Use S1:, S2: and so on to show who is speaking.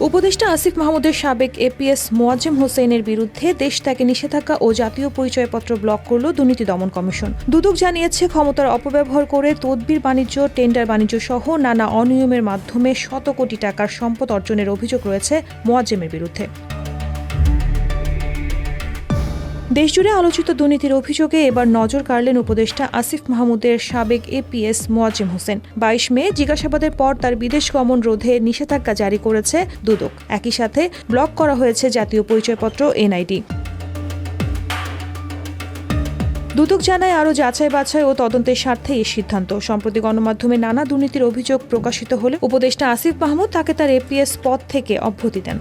S1: উপদেষ্টা আসিফ মাহমুদের সাবেক এপিএস মোয়াজ্জেম হোসেনের বিরুদ্ধে দেশ ত্যাগে নিষেধাজ্ঞা ও জাতীয় পরিচয়পত্র ব্লক করল দুর্নীতি দমন কমিশন। দুদক জানিয়েছে, ক্ষমতার অপব্যবহার করে তদবির বাণিজ্য, টেন্ডার বাণিজ্য সহ নানা অনিয়মের মাধ্যমে শত কোটি টাকার সম্পদ অর্জনের অভিযোগ রয়েছে মোয়াজ্জেমের বিরুদ্ধে। দেশজুড়ে আলোচিত দুর্নীতির অভিযোগে এবার নজর কাড়লেন উপদেষ্টা আসিফ মাহমুদের সাবেক এপিএস মোয়াজ্জেম হোসেন। 22 মে জিজ্ঞাসাবাদের পর তার বিদেশ গমন রোধে নিষেধাজ্ঞা জারি করেছে দুদক। একই সাথে ব্লক করা হয়েছে জাতীয় পরিচয়পত্র এনআইডি। দুদক জানায়, আরও যাচাই বাছাই ও তদন্তের স্বার্থে এই সিদ্ধান্ত। সম্প্রতি গণমাধ্যমে নানা দুর্নীতির অভিযোগ প্রকাশিত হলে উপদেষ্টা আসিফ মাহমুদ তাকে তার এপিএস পদ থেকে অব্যাহতি দেন।